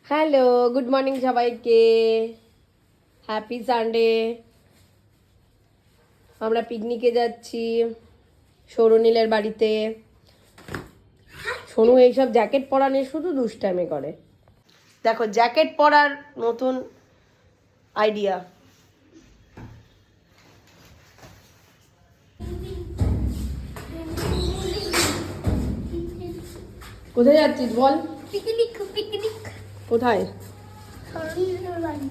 Hello, good morning সবাইকে। Happy Sunday. আমরা পিকনিকে যাচ্ছি সৌরনীলের বাড়িতে। সোনু এইসব জ্যাকেট পরা নিয়ে শুধু দুষ্টামি করে। দেখো, জ্যাকেট পরার নতুন আইডিয়া। কোথায় যাচ্ছিস বল? পিকনিক পিকনিক কোথায়? সরনীলের বাড়ি।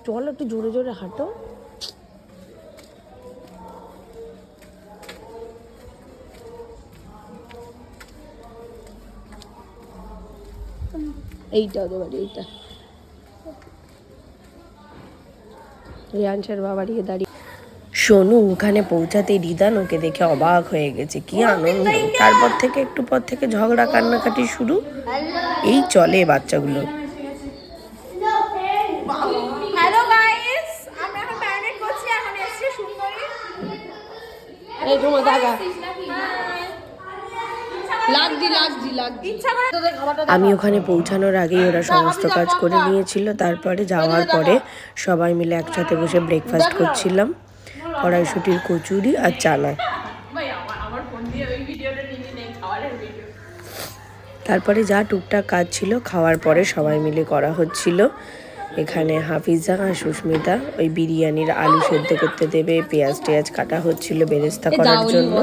চল একটু জোরে জোরে হাঁটো। এইটা ওদের বাড়ি, এইটা রিয়াংশের বাবাড়ি দাঁড়িয়ে। সোনু ওখানে পৌঁছাতে রিদান ওকে দেখে অবাক হয়ে গেছে, কি আনন্দ। তারপর থেকে একটু পর থেকে ঝগড়া কান্নাকাটি শুরু। এই চলে বাচ্চাগুলো। হ্যালো গাইস, আমরা এখন ম্যারিনেট করছি। এখন এসেছে সুন্দরী। এই তোমার দাদা লাগজি। আমি ওখানে পৌঁছানোর আগেই ওরা সমস্ত কাজ করে নিয়েছিল। তারপরে যাওয়ার পরে সবাই মিলে একসাথে বসে ব্রেকফাস্ট করছিলাম। কড়াইশুটির কচুরি আর চানা। তারপরে যা টুকটাক কাজ ছিল খাওয়ার পরে সবাই মিলে করা হচ্ছিল। এখানে হাফিজা আর সুস্মিতা ওই বিরিয়ানির আলু সেদ্ধ করতে দেবে, পেঁয়াজ টেয়াজ কাটা হচ্ছিল বেরেস্তা করার জন্য।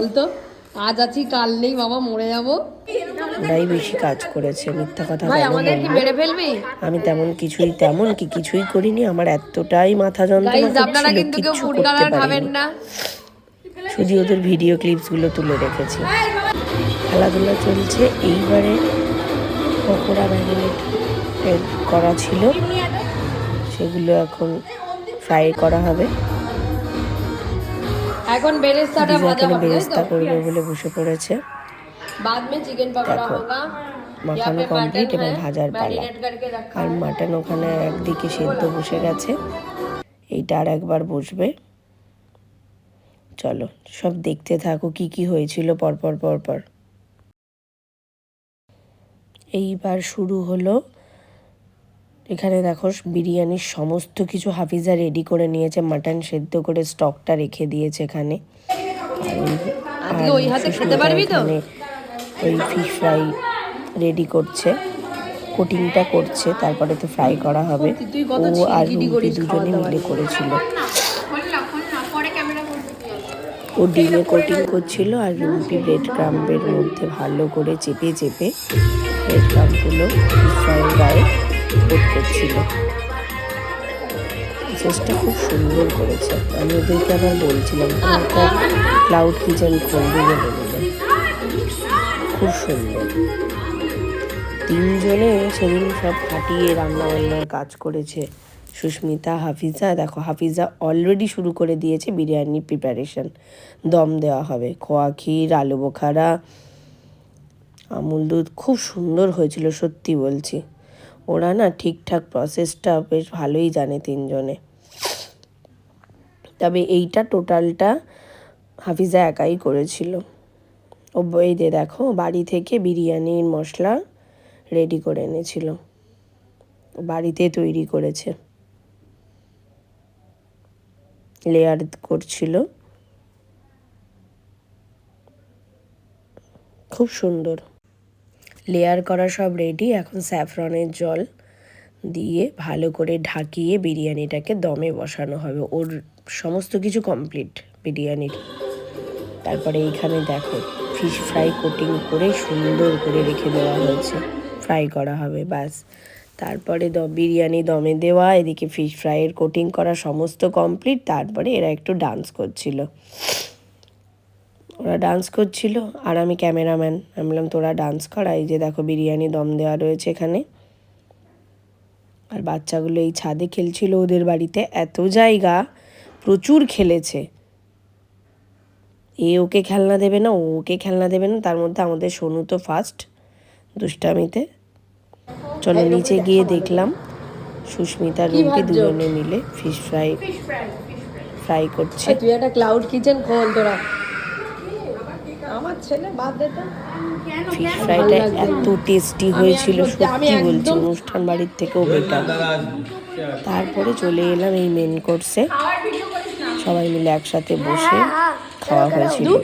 আজ আছি কাল নেই বাবা, মরে যাবো। ওরাই বেশি কাজ করেছে, মিথ্যা কথা আমি তেমন কিছুই করিনি। আমার এতটাই মাথা যন্ত্রণা করছিল, কিচ্ছু করতে পারিনি। শুধু ওদের ভিডিও ক্লিপস গুলো তুলে রেখেছি। খেলাধুলা চলছে। এইবারে পকোড়া ম্যারিনেট করা ছিল, সেগুলো এখন ফ্রাই করা হবে। এখন বেরেস্তা করবে বলে বসে পড়েছে। দেখো, মাখানো কমপ্লিট, এবার ভাজার পালা। আর মাটন ওখানে একদিকে সেদ্ধ বসে গেছে, এইটা আর একবার বসবে। চলো সব দেখতে থাকো কি কি হয়েছিল পরপর। এইবার শুরু হলো। এখানে দেখো বিরিয়ানির সমস্ত কিছু হাফিজা রেডি করে নিয়েছে। মাটন সেদ্ধ করে স্টকটা রেখে দিয়েছে এখানে। ওই ফিশ ফ্রাই রেডি করছে, কোটিংটা করছে, তারপরে তো ফ্রাই করা হবে। ও আর রুমকি দুজনে মিলে করেছিল। ও ডিমে কোটিং করছিল আর রুমকি ব্রেড ক্রাম্বের মধ্যে ভালো করে চেপে ব্রেড ক্রাম্বগুলো ফিশ ফ্রাইয়ের গায়ে কোট করছিল। চেষ্টা খুব সুন্দর করেছে। আমি ওদেরকে আবার বলছিলাম একটা ক্লাউড কিচেন খুলবে বলে। খুব সুন্দর। তিনজনে সেদিন সব খাটিয়ে রান্নাবান্নার কাজ করেছে। সুস্মিতা, হাফিজা। দেখো হাফিজা অলরেডি শুরু করে দিয়েছে বিরিয়ানির প্রিপারেশন। দম দেওয়া হবে, খোয়া ক্ষীর, আলু বোখারা, আমুল দুধ। খুব সুন্দর হয়েছিল, সত্যি বলছি। ওরা না ঠিকঠাক প্রসেসটা বেশ ভালোই জানে তিনজনে। তবে এইটা টোটালটা হাফিজা একাই করেছিল। ও এই দেখো বাড়ি থেকে বিরিয়ানির মশলা রেডি করে এনেছিল, বাড়িতে তৈরি করেছে। লেয়ার করছিল, খুব সুন্দর। লেয়ার করা সব রেডি। এখন স্যাফরনের জল দিয়ে ভালো করে ঢাকিয়ে বিরিয়ানিটাকে দমে বসানো হবে। ওর সমস্ত কিছু কমপ্লিট বিরিয়ানির। তারপরে এইখানে দেখো ফিশ ফ্রাই কোটিং করে সুন্দর করে রেখে দেওয়া হয়েছে, ফ্রাই করা হবে ব্যাস। তারপরে বিরিয়ানি দমে দেওয়া, এদিকে ফিশ ফ্রাইয়ের কোটিং করা সমস্ত কমপ্লিট। তারপরে এরা একটু ডান্স করছিল। আর আমি ক্যামেরাম্যান। আমি বললাম তোরা ডান্স করা। এই যে দেখো বিরিয়ানি দম দেওয়া রয়েছে এখানে। আর বাচ্চাগুলো এই ছাদে খেলছিল। ওদের বাড়িতে এত জায়গা, প্রচুর খেলেছে। ওকে খেলনা দেবে না, ওকে খেলনা দেবে না। তার মধ্যে আমাদের সোনু তো ফার্স্ট দুষ্টামিতে। চলো নিচে গিয়ে দেখলাম সুস্মিতা রুমকি দুজনে মিলে ফ্রাই করছে। তুই একটা ক্লাউড কিচেন খোল তোরা। আমার ছেলে বাদ দে তো। ফিশ ফ্রাইটা এত টেস্টি হয়েছিল, আমি সত্যি বলছি, একদম- অনুষ্ঠান বাড়ির থেকেও বেটার। তারপরে চলে এলাম এই মেন কোর্সে, সবাই মিলে একসাথে বসে খাওয়া হয়েছিল।